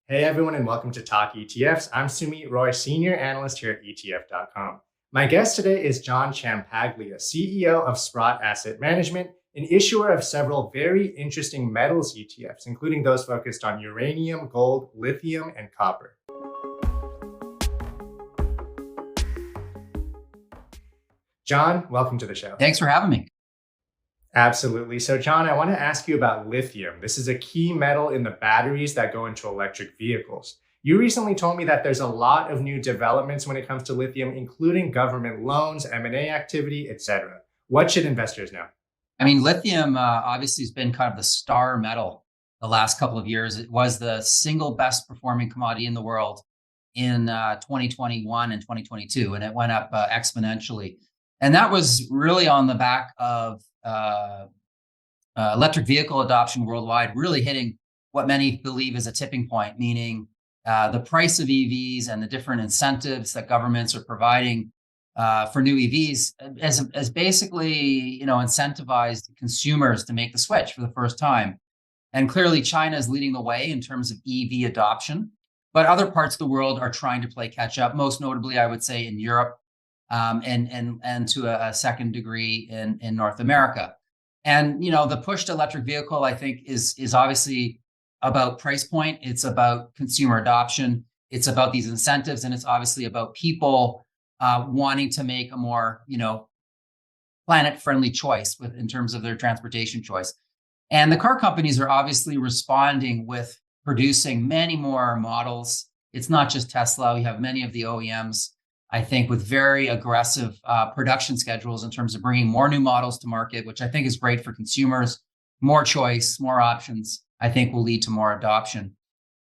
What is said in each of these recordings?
Hey everyone, and welcome to Talk ETFs. I'm Sumit Roy, Senior Analyst here at ETF.com. My guest today is John Ciampaglia, CEO of Sprott Asset Management, an issuer of several very interesting metals ETFs, including those focused on uranium, gold, lithium, and copper. John, welcome to the show. Thanks for having me. Absolutely. So, John, I want to ask you about lithium. This is a key metal in the batteries that go into electric vehicles. You recently told me that there's a lot of new developments when it comes to lithium, including government loans, M&A activity, etc. What should investors know? Lithium obviously has been kind of the star metal the last couple of years. It was the single best performing commodity in the world in 2021 and 2022, and it went up exponentially. And that was really on the back of electric vehicle adoption worldwide, really hitting what many believe is a tipping point, meaning the price of EVs and the different incentives that governments are providing for new EVs as basically, incentivized consumers to make the switch for the first time. And clearly China is leading the way in terms of EV adoption, but other parts of the world are trying to play catch up, most notably, I would say, in Europe, and to a second degree in North America. And, the push to electric vehicle, I think, is obviously about price point. It's about consumer adoption. It's about these incentives. And it's obviously about people wanting to make a more, planet-friendly choice in terms of their transportation choice. And the car companies are obviously responding with producing many more models. It's not just Tesla. We have many of the OEMs, I think, with very aggressive production schedules in terms of bringing more new models to market, which I think is great for consumers. More choice, more options, I think will lead to more adoption.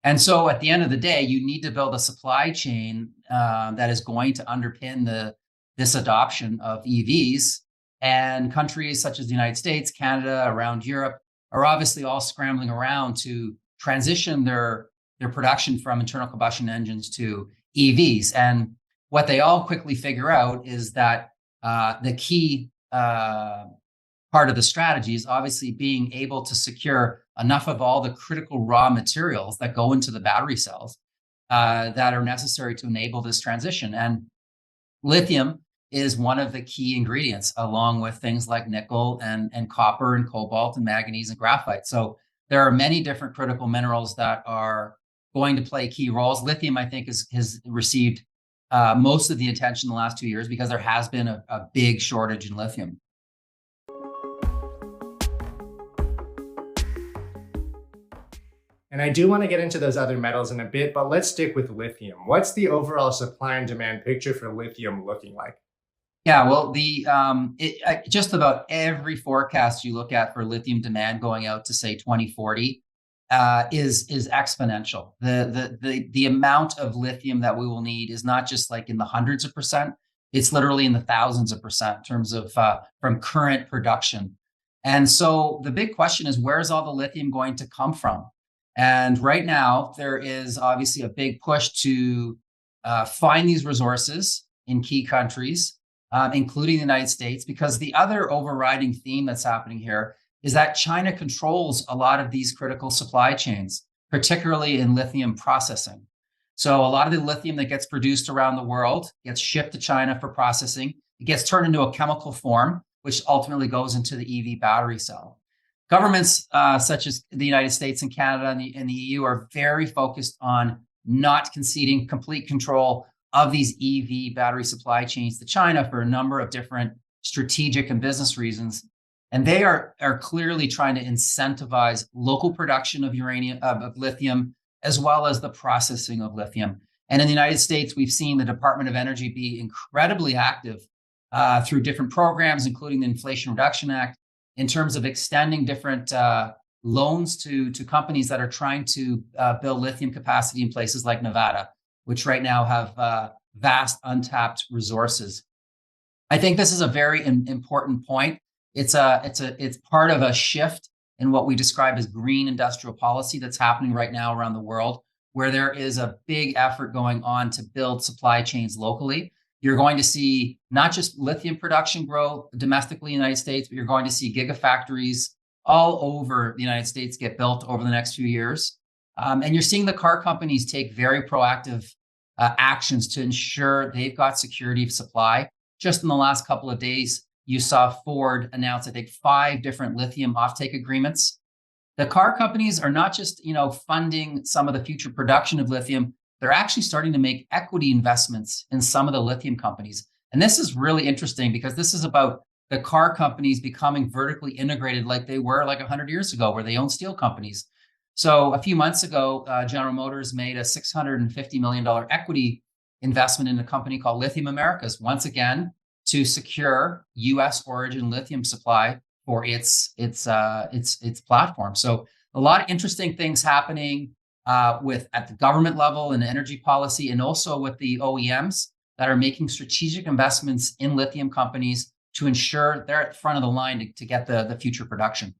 And so at the end of the day, you need to build a supply chain that is going to underpin this adoption of EVs. And countries such as the United States, Canada, around Europe are obviously all scrambling around to transition their production from internal combustion engines to EVs. And what they all quickly figure out is that the key part of the strategy is obviously being able to secure enough of all the critical raw materials that go into the battery cells that are necessary to enable this transition. And lithium is one of the key ingredients, along with things like nickel and copper and cobalt and manganese and graphite. So there are many different critical minerals that are going to play key roles. Lithium, I think, has received most of the attention in the last 2 years because there has been a big shortage in lithium. And I do want to get into those other metals in a bit, but let's stick with lithium. What's the overall supply and demand picture for lithium looking like? Yeah, well, just about every forecast you look at for lithium demand going out to, say, 2040 is exponential. The amount of lithium that we will need is not just like in the hundreds of percent; it's literally in the thousands of percent in terms of from current production. And so the big question is, where's all the lithium going to come from? And right now, there is obviously a big push to find these resources in key countries, including the United States, because the other overriding theme that's happening here is that China controls a lot of these critical supply chains, particularly in lithium processing. So a lot of the lithium that gets produced around the world gets shipped to China for processing. It gets turned into a chemical form, which ultimately goes into the EV battery cell. Governments such as the United States and Canada and the EU are very focused on not conceding complete control of these EV battery supply chains to China for a number of different strategic and business reasons. And they are clearly trying to incentivize local production of lithium, as well as the processing of lithium. And in the United States, we've seen the Department of Energy be incredibly active through different programs, including the Inflation Reduction Act, in terms of extending different loans to companies that are trying to build lithium capacity in places like Nevada, which right now have vast untapped resources. I think this is a very important point. It's part of a shift in what we describe as green industrial policy that's happening right now around the world, where there is a big effort going on to build supply chains locally. You're going to see not just lithium production grow domestically in the United States, but you're going to see gigafactories all over the United States get built over the next few years. And you're seeing the car companies take very proactive actions to ensure they've got security of supply. Just in the last couple of days, you saw Ford announce, I think, 5 different lithium offtake agreements. The car companies are not just, funding some of the future production of lithium. They're actually starting to make equity investments in some of the lithium companies. And this is really interesting because this is about the car companies becoming vertically integrated like they were like 100 years ago, where they own steel companies. So a few months ago, General Motors made a $650 million equity investment in a company called Lithium Americas, once again, to secure U.S. origin lithium supply for its platform. So a lot of interesting things happening at the government level and energy policy, and also with the OEMs that are making strategic investments in lithium companies to ensure they're at the front of the line to get the future production.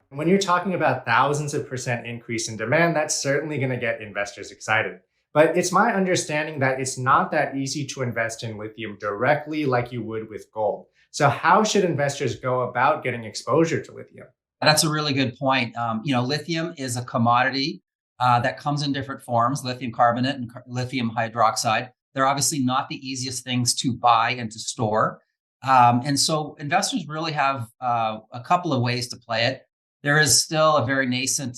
When you're talking about thousands of % increase in demand, that's certainly going to get investors excited. But it's my understanding that it's not that easy to invest in lithium directly like you would with gold. So how should investors go about getting exposure to lithium? That's a really good point. Lithium is a commodity that comes in different forms, lithium carbonate and lithium hydroxide. They're obviously not the easiest things to buy and to store. And so investors really have a couple of ways to play it. There is still a very nascent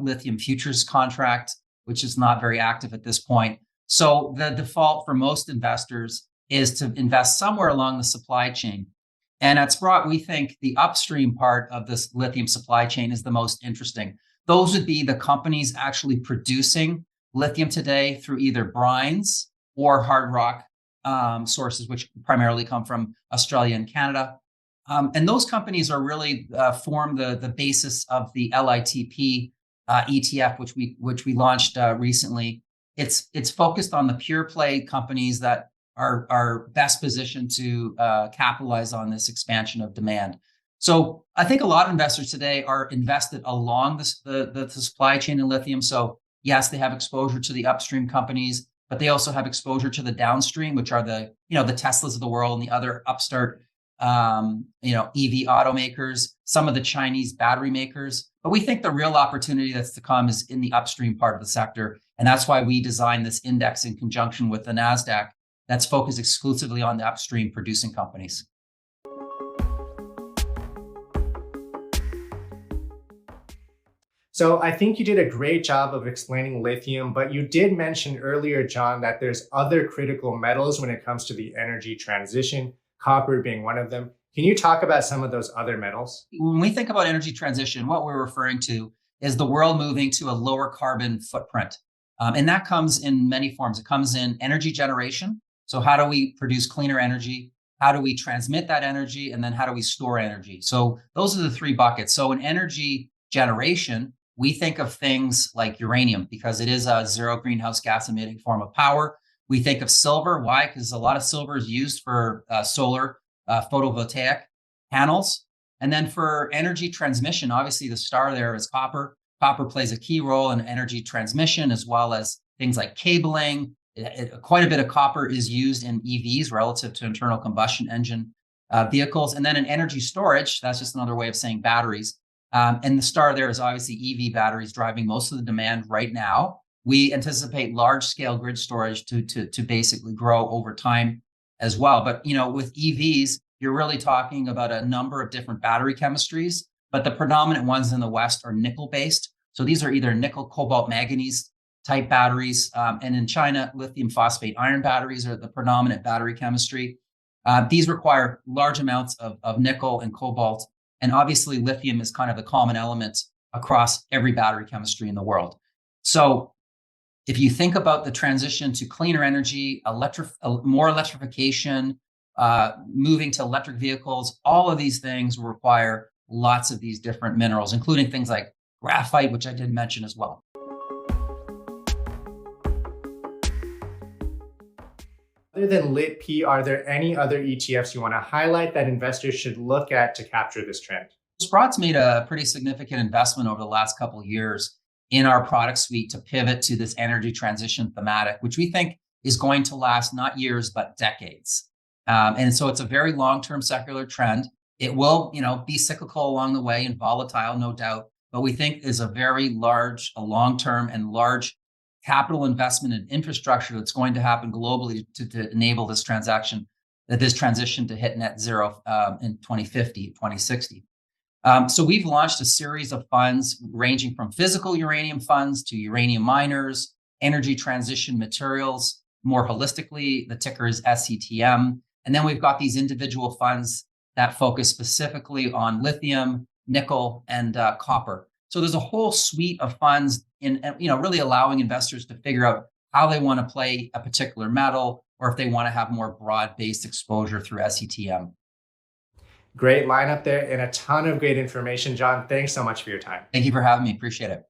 lithium futures contract, which is not very active at this point. So the default for most investors is to invest somewhere along the supply chain. And at Sprott, we think the upstream part of this lithium supply chain is the most interesting. Those would be the companies actually producing lithium today through either brines or hard rock sources, which primarily come from Australia and Canada. And those companies are really form the basis of the LITP ETF, which we launched recently. It's focused on the pure play companies that are best positioned to capitalize on this expansion of demand. So I think a lot of investors today are invested along the supply chain in lithium. So yes, they have exposure to the upstream companies, but they also have exposure to the downstream, which are the Teslas of the world and the other upstart EV automakers, some of the Chinese battery makers. But we think the real opportunity that's to come is in the upstream part of the sector. And that's why we designed this index in conjunction with the NASDAQ that's focused exclusively on the upstream producing companies. So I think you did a great job of explaining lithium, but you did mention earlier, John, that there's other critical metals when it comes to the energy transition, copper being one of them. Can you talk about some of those other metals? When we think about energy transition, what we're referring to is the world moving to a lower carbon footprint. And that comes in many forms. It comes in energy generation. So how do we produce cleaner energy? How do we transmit that energy? And then how do we store energy? So those are the 3 buckets. So in energy generation, we think of things like uranium because it is a 0 greenhouse gas emitting form of power. We think of silver. Why? Because a lot of silver is used for solar photovoltaic panels. And then for energy transmission, obviously the star there is copper. Copper plays a key role in energy transmission, as well as things like cabling. Quite a bit of copper is used in EVs relative to internal combustion engine vehicles. And then in energy storage, that's just another way of saying batteries. And the star there is obviously EV batteries driving most of the demand right now. We anticipate large scale grid storage to basically grow over time as well. But with EVs, you're really talking about a number of different battery chemistries, but the predominant ones in the West are nickel based. So these are either nickel, cobalt, manganese type batteries. And in China, lithium phosphate iron batteries are the predominant battery chemistry. These require large amounts of nickel and cobalt. And obviously lithium is kind of the common element across every battery chemistry in the world. So if you think about the transition to cleaner energy, more electrification, moving to electric vehicles, all of these things require lots of these different minerals, including things like graphite, which I did mention as well. Other than LitP, are there any other ETFs you want to highlight that investors should look at to capture this trend? Sprott's made a pretty significant investment over the last couple of years in our product suite to pivot to this energy transition thematic, which we think is going to last not years, but decades. And so it's a very long-term secular trend. It will, be cyclical along the way and volatile, no doubt, but we think is a very large, a long-term and large capital investment in infrastructure that's going to happen globally to enable this transition to hit net zero in 2050, 2060. So we've launched a series of funds ranging from physical uranium funds to uranium miners, energy transition materials. More holistically, the ticker is SETM. And then we've got these individual funds that focus specifically on lithium, nickel, and copper. So there's a whole suite of funds in, really allowing investors to figure out how they want to play a particular metal, or if they want to have more broad-based exposure through SETM. Great lineup there and a ton of great information, John. Thanks so much for your time. Thank you for having me. Appreciate it.